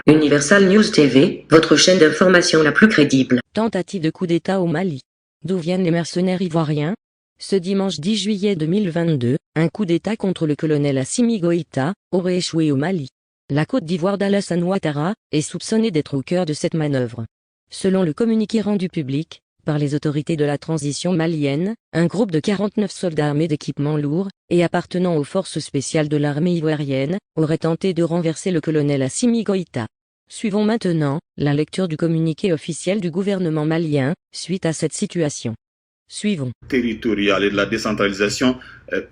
Universal News TV, votre chaîne d'information la plus crédible. Tentative de coup d'État au Mali. D'où viennent les mercenaires ivoiriens? Ce dimanche 10 juillet 2022, un coup d'État contre le colonel Assimi Goïta aurait échoué au Mali. La Côte d'Ivoire d'Alassane Ouattara est soupçonnée d'être au cœur de cette manœuvre. Selon le communiqué rendu public par les autorités de la transition malienne, un groupe de 49 soldats armés d'équipements lourds et appartenant aux forces spéciales de l'armée ivoirienne aurait tenté de renverser le colonel Assimi Goïta. Suivons maintenant la lecture du communiqué officiel du gouvernement malien suite à cette situation. Suivons. Territoriale et de la décentralisation,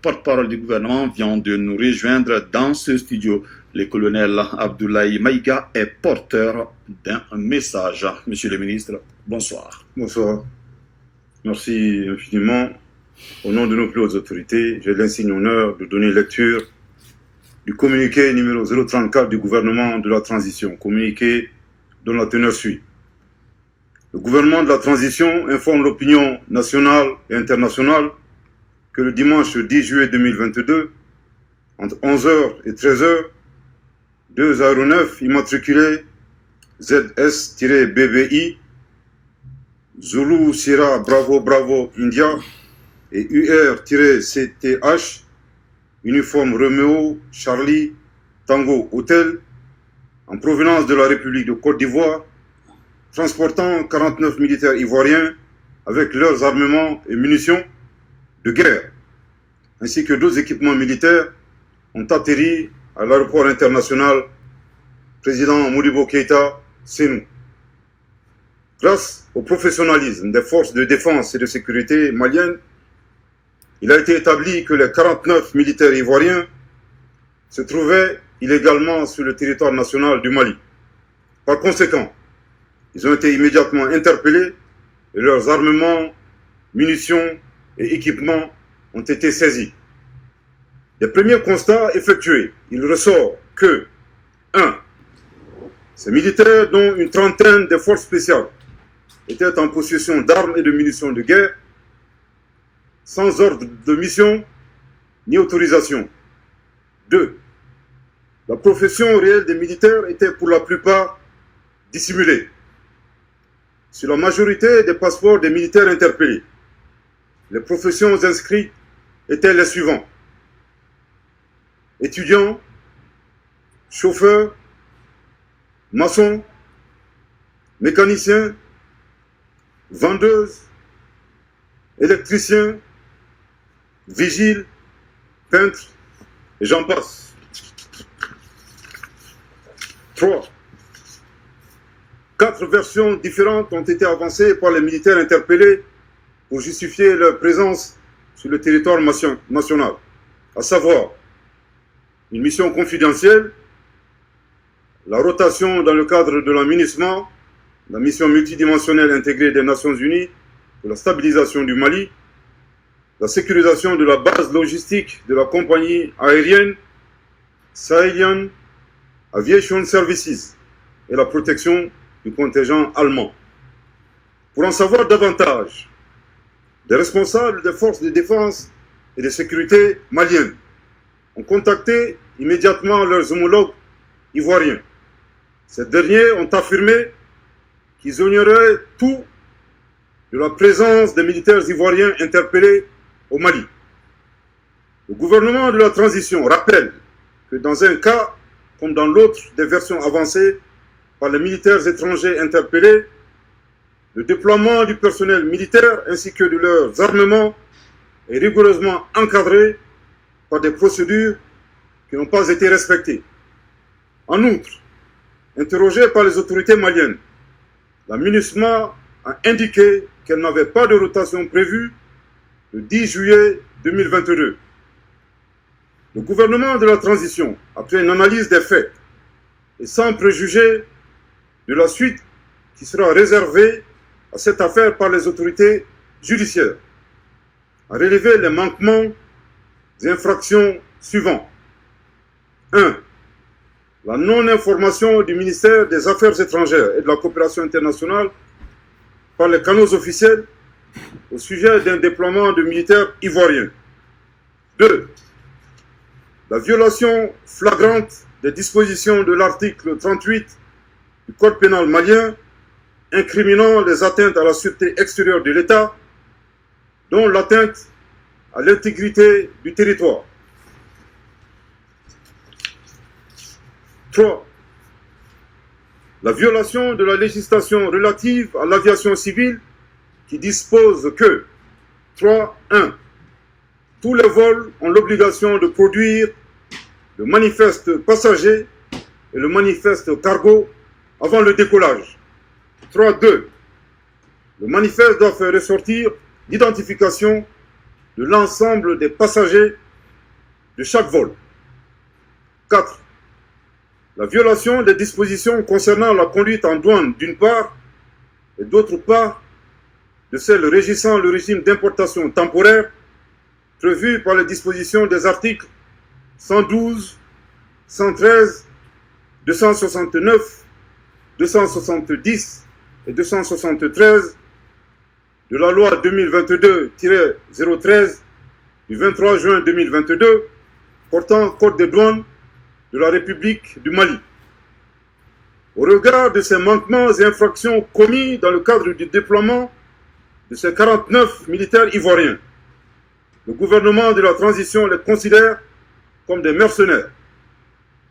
porte-parole du gouvernement vient de nous rejoindre dans ce studio. Le colonel Abdoulaye Maïga est porteur d'un message. Monsieur le ministre, bonsoir. Bonsoir. Merci infiniment. Au nom de nos plus hautes autorités, j'ai l'insigne honneur de donner lecture du communiqué numéro 034 du gouvernement de la transition, communiqué dont la teneur suit. Le gouvernement de la transition informe l'opinion nationale et internationale que le dimanche 10 juillet 2022, entre 11h et 13h, deux aéronefs immatriculés ZS-BBI, Zulu Sierra Bravo Bravo India et UR-CTH, uniforme Romeo Charlie Tango Hotel, en provenance de la République de Côte d'Ivoire, transportant 49 militaires ivoiriens avec leurs armements et munitions de guerre, ainsi que d'autres équipements militaires, ont atterri à l'aéroport international président Modibo Keïta, Sénou. Grâce au professionnalisme des forces de défense et de sécurité maliennes, il a été établi que les 49 militaires ivoiriens se trouvaient illégalement sur le territoire national du Mali. Par conséquent, ils ont été immédiatement interpellés et leurs armements, munitions et équipements ont été saisis. Des premiers constats effectués, il ressort que 1. Ces militaires, dont une trentaine de forces spéciales, étaient en possession d'armes et de munitions de guerre, sans ordre de mission ni autorisation. 2. La profession réelle des militaires était pour la plupart dissimulée. Sur la majorité des passeports des militaires interpellés, les professions inscrites étaient les suivantes: étudiants, chauffeurs, maçons, mécaniciens, vendeuses, électriciens, vigiles, peintres, et j'en passe. 3. 4 versions différentes ont été avancées par les militaires interpellés pour justifier leur présence sur le territoire national, à savoir une mission confidentielle, la rotation dans le cadre de la MINUSMA, la mission multidimensionnelle intégrée des Nations Unies pour la stabilisation du Mali, la sécurisation de la base logistique de la compagnie aérienne Sahelian Aviation Services et la protection du contingent allemand. Pour en savoir davantage, des responsables des forces de défense et de sécurité maliennes ont contacté immédiatement leurs homologues ivoiriens. Ces derniers ont affirmé qu'ils ignoraient tout de la présence des militaires ivoiriens interpellés au Mali. Le gouvernement de la transition rappelle que dans un cas comme dans l'autre des versions avancées par les militaires étrangers interpellés, le déploiement du personnel militaire ainsi que de leurs armements est rigoureusement encadré par des procédures qui n'ont pas été respectées. En outre, interrogée par les autorités maliennes, la MINUSMA a indiqué qu'elle n'avait pas de rotation prévue le 10 juillet 2022. Le gouvernement de la transition, après une analyse des faits et sans préjuger de la suite qui sera réservée à cette affaire par les autorités judiciaires, a relevé les manquements et infractions suivants. 1. La non-information du ministère des Affaires étrangères et de la coopération internationale par les canaux officiels au sujet d'un déploiement de militaires ivoiriens. 2. La violation flagrante des dispositions de l'article 38 du Code pénal malien incriminant les atteintes à la sûreté extérieure de l'État, dont l'atteinte à l'intégrité du territoire. 3. La violation de la législation relative à l'aviation civile qui dispose que 3.1. Tous les vols ont l'obligation de produire le manifeste passager et le manifeste cargo avant le décollage. 3.2. Le manifeste doit faire ressortir l'identification de l'ensemble des passagers de chaque vol. 4. La violation des dispositions concernant la conduite en douane d'une part et d'autre part de celles régissant le régime d'importation temporaire prévu par les dispositions des articles 112, 113, 269, 270 et 273 de la loi 2022-013 du 23 juin 2022 portant code des douanes de la République du Mali. Au regard de ces manquements et infractions commis dans le cadre du déploiement de ces 49 militaires ivoiriens, le gouvernement de la transition les considère comme des mercenaires,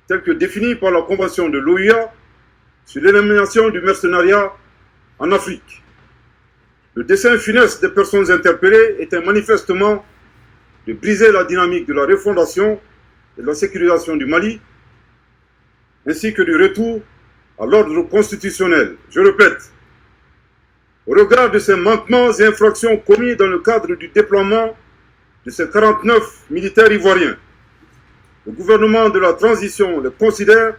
tels que définis par la Convention de l'OUA sur l'élimination du mercenariat en Afrique. Le dessein funeste des personnes interpellées était manifestement de briser la dynamique de la refondation et de la sécurisation du Mali, ainsi que du retour à l'ordre constitutionnel. Je répète, au regard de ces manquements et infractions commis dans le cadre du déploiement de ces 49 militaires ivoiriens, le gouvernement de la transition les considère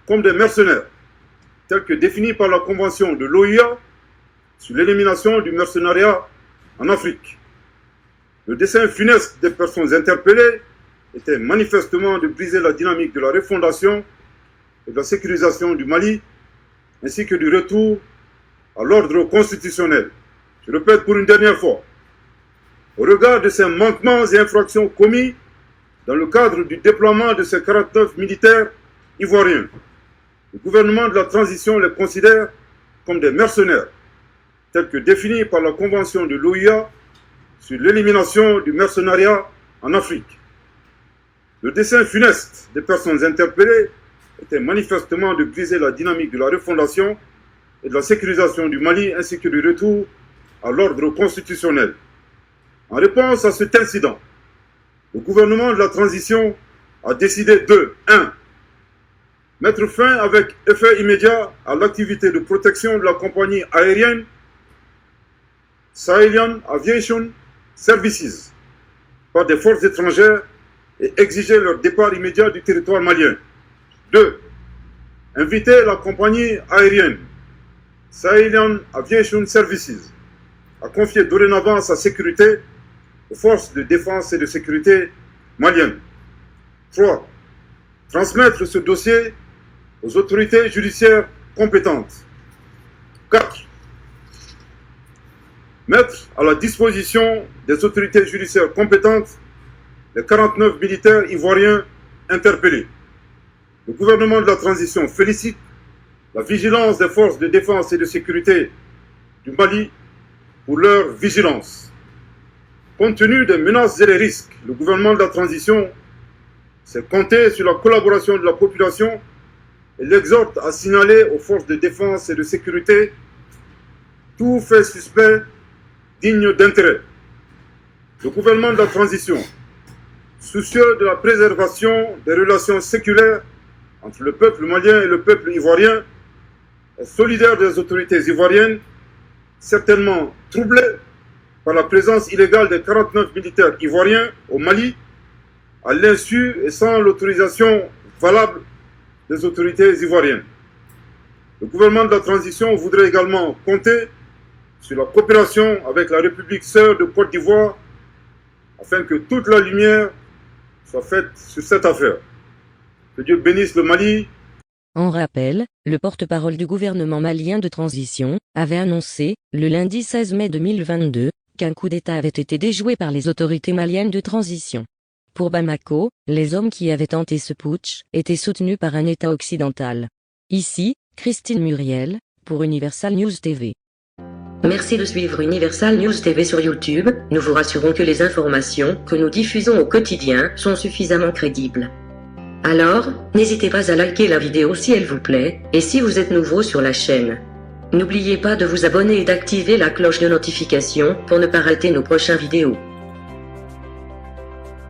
comme des mercenaires, tels que définis par la Convention de l'OUA sur l'élimination du mercenariat en Afrique. Le dessein funeste des personnes interpellées était manifestement de briser la dynamique de la refondation et de la sécurisation du Mali, ainsi que du retour à l'ordre constitutionnel. Je répète pour une dernière fois, au regard de ces manquements et infractions commis dans le cadre du déploiement de ces 49 militaires ivoiriens, le gouvernement de la transition les considère comme des mercenaires, tels que définis par la Convention de l'OUA sur l'élimination du mercenariat en Afrique. Le dessein funeste des personnes interpellées était manifestement de briser la dynamique de la refondation et de la sécurisation du Mali, ainsi que du retour à l'ordre constitutionnel. En réponse à cet incident, le gouvernement de la transition a décidé de 1. Mettre fin avec effet immédiat à l'activité de protection de la compagnie aérienne Sahelien Aviation Services par des forces étrangères et exiger leur départ immédiat du territoire malien. 2. Inviter la compagnie aérienne Sahelien Aviation Services à confier dorénavant sa sécurité aux forces de défense et de sécurité maliennes. 3. Transmettre ce dossier aux autorités judiciaires compétentes. 4. Mettre à la disposition des autorités judiciaires compétentes les 49 militaires ivoiriens interpellés. Le gouvernement de la transition félicite la vigilance des forces de défense et de sécurité du Mali pour leur vigilance. Compte tenu des menaces et des risques, le gouvernement de la transition s'est compté sur la collaboration de la population et l'exhorte à signaler aux forces de défense et de sécurité tout fait suspect digne d'intérêt. Le gouvernement de la transition, soucieux de la préservation des relations séculaires entre le peuple malien et le peuple ivoirien, est solidaire des autorités ivoiriennes, certainement troublées par la présence illégale des 49 militaires ivoiriens au Mali, à l'insu et sans l'autorisation valable des autorités ivoiriennes. Le gouvernement de la transition voudrait également compter sur la coopération avec la République sœur de Côte d'Ivoire afin que toute la lumière soit faite sur cette affaire. Que Dieu bénisse le Mali. En rappel, le porte-parole du gouvernement malien de transition avait annoncé, le lundi 16 mai 2022, qu'un coup d'État avait été déjoué par les autorités maliennes de transition. Pour Bamako, les hommes qui avaient tenté ce putsch étaient soutenus par un État occidental. Ici, Christine Muriel, pour Universal News TV. Merci de suivre Universal News TV sur YouTube. Nous vous rassurons que les informations que nous diffusons au quotidien sont suffisamment crédibles. Alors, n'hésitez pas à liker la vidéo si elle vous plaît, et si vous êtes nouveau sur la chaîne, n'oubliez pas de vous abonner et d'activer la cloche de notification pour ne pas rater nos prochaines vidéos.